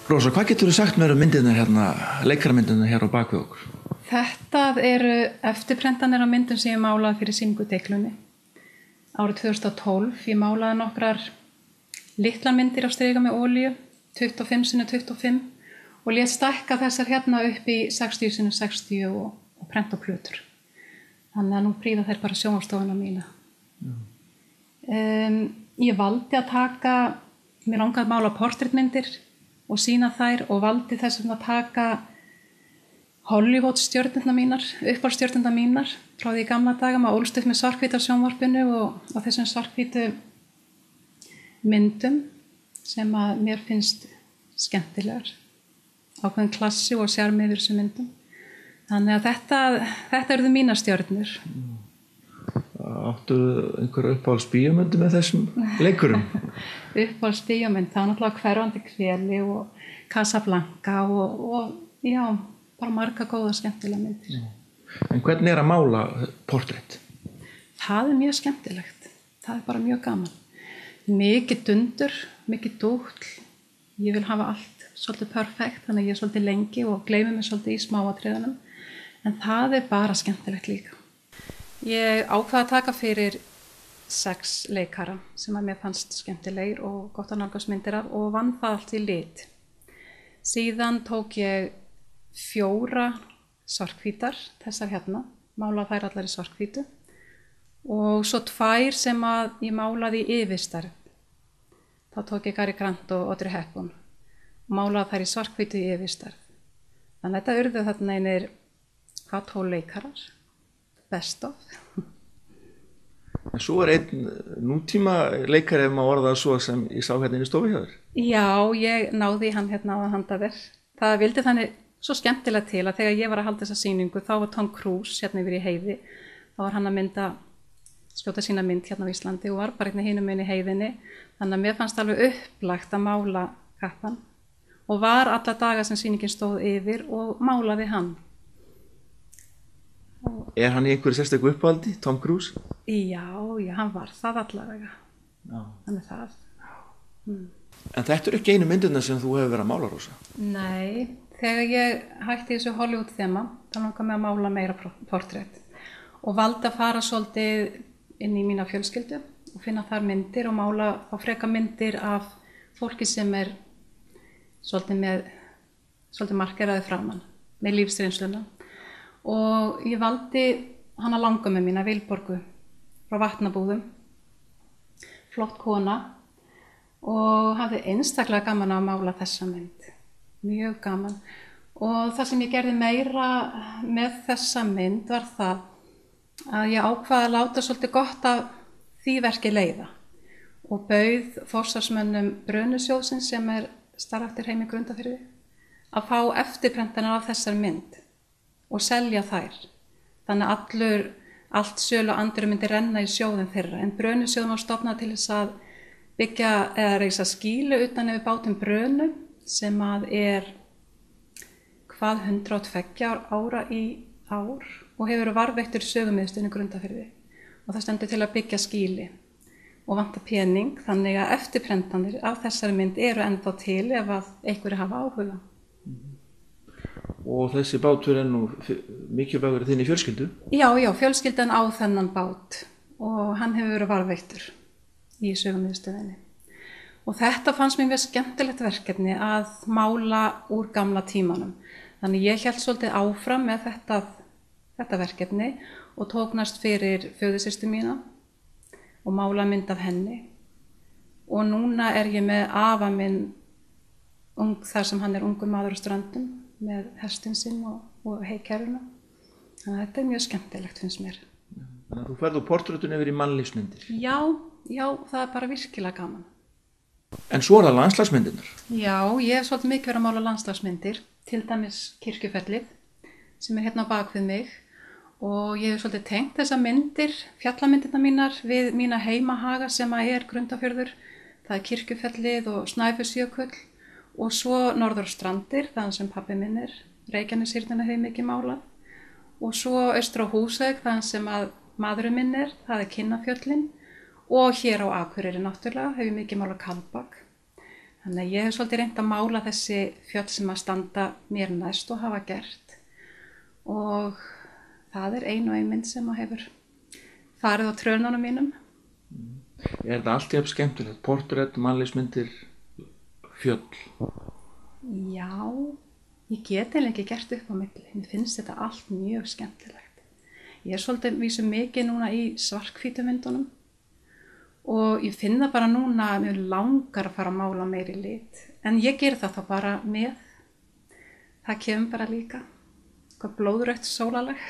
Rósa, hvað getur þú sagt mér myndirnar hérna, leikaramyndirnar hér á bakvið okkur? Þetta eru eftirprentanir á myndum sem ég málaði fyrir sýningu Deiklunni. Árið 2012, ég málaði nokkrar litlar myndir á striga með olíu, 25x25 og lét stækka þessar hérna upp í 60x60 og prenta plötur. Þannig að nú prýða þær bara sjónvarpsstofuna mína. Ég valdi að taka, mér langaði að mála portrettmyndir og sýna þær og valdi þess að taka Hollywood stjörnurnar mínar, uppáhaldsstjörnurnar mínar frá því í gamla daga. Maður ólst upp með svarthvíta sjónvarpinu og þessum svarthvítu myndum sem að mér finnst skemmtilegar. Ákveðin klassi og sjarmi yfir þessum myndum. Þannig að þetta eru mínar stjörnur. Áttu einhverja uppáhaldsbíómyndir með þessum leikurum? Uppáhaldsbíómynd, það var náttúrulega Hverfandi hveli og Casablanca og já, bara marga góða skemmtilega myndir. En hvernig er að mála portrett? Það er mjög skemmtilegt. Það er bara mjög gaman. Mikið dundur, mikið dúll. Ég vil hafa allt svolítið perfekt, þannig að ég er svolítið lengi og gleymi mig svolítið í smáatriðunum. En það er bara skemmtilegt líka. Ég ákvað að taka fyrir 6 leikara sem að mér fannst skemmtilegir og gott að nálgast myndir af og vann það allt í lit. Síðan tók ég 4 svarthvítar, þessar hérna, málaði þær allar í svarthvítu og svo 2 sem að ég málaði í yfirstærð. Þá tók ég Cary Grant og Audrey Hepburn og málaði þær í svarthvítu í yfirstærð. Þannig að þetta urðu þarna einir 12 leikarar. Best of. En svo er einn nútíma leikari ef maður orðað svo sem ég sá hérna inn í stofu hjá þér. Já, ég náði hann hérna á að handa þér. Það vildi þannig svo skemmtilega til að þegar ég var að halda þessa sýningu þá var Tom Cruise hérna yfir í heiði. Þá var hann að skjóta sína mynd hérna á Íslandi og var bara hérna hinum inn í heiðinni. Þannig að mér fannst alveg upplagt að mála kappan og var alla daga sem sýningin stóð yfir og málaði hann. Er hann í einhverju sérstöku uppáhaldi, Tom Cruise? Já, hann var það allavega. Já. Hann er það. En þetta eru ekki einu myndirnar sem þú hefur verið að mála, Rósa? Nei, þegar ég hætti þessu Hollywood þema, þá langaði mig að mála meira portrett og valdi að fara svolítið inn í mína fjölskyldu og finna þar myndir og mála þá freka myndir af fólki sem er svolítið markeraði framan með lífsreynsluna. Og ég valdi hana langömmu mína, Vilborgu, frá Vatnabúðum, flott kona og hafði einstaklega gaman að mála þessa mynd, mjög gaman. Og það sem ég gerði meira með þessa mynd var það að ég ákvaði að láta svolítið gott af því verki leiða og bauð forsvarsmönnum Brönusjóðsins sem er starfræktur heim í Grundarfirði að fá eftirprentanir af þessar mynd og selja þær. Þannig að allt sölu og andurinn myndi renna í sjóðin þeirra. En Brönusjóðum var stofnað til þess að byggja eða reisa skýlu utan yfir bátinn Brönu sem að er 102 ára í ár og hefur varðveittur sögumiðstöðin í Grundarfirði. Og það stendur til að byggja skýli og vantar pening. Þannig að eftirprentanir af þessari mynd eru ennþá til ef að einhverju hafa áhuga. Og þessi bátur er nú mikilvægur þinn í fjölskyldu? Já, fjölskyldan á þennan bát og hann hefur verið varðveittur í sögumiðstöðinni. Og þetta fannst mér mjög skemmtilegt verkefni að mála úr gamla tímanum. Þannig ég hélt svolítið áfram með þetta verkefni og tók næst fyrir föðursystur mína og mála mynd af henni. Og núna er ég með afa minn þar sem hann er ungur maður á Ströndum með hestinn sinn og heikeruna. Þannig að þetta er mjög skemmtilegt finnst mér. Þannig að þú ferð úr portrettun yfir í mannlífsmyndir? Já, það er bara virkilega gaman. En svo er það landslagsmyndirnar? Já, ég hef svolítið mikið verið að mála landslagsmyndir, til dæmis Kirkjufellið sem er hérna á bak við mig og ég hef svolítið tengt þessar myndir, fjallamyndirnar mínar við mína heimahaga sem að er Grundarfjörður. Það er Kirkjufellið og Snæfellsjökull og svo Norðurstrandir, þaðan sem pabbi minn er, Reykjaneshyrnuna hefur mikið málað og svo austur á Húsavík, þaðan sem að maðurinn minn er, það er Kinnafjöllin og hér á Akureyri náttúrulega hefur mikið málað Kaldbak. Þannig að ég hef svolítið reynt að mála þessi fjöll sem að standa mér næst og hafa gert. Og það er ein og ein mynd sem að hefur farið á trönunum mínum. Er þetta allt jafn skemmtilegt? Portrett, mannlífsmyndir, fjöll? Já, ég get eiginlega ekki gert upp á milli. Mér finnst þetta allt mjög skemmtilegt. Ég er svolítið vísum mikið núna í svarthvítu myndunum og ég finn það bara núna að mér langar að fara að mála meiri lit. En ég ger það þá bara með. Það kemur bara líka. Hvað blóðrautt sólalag.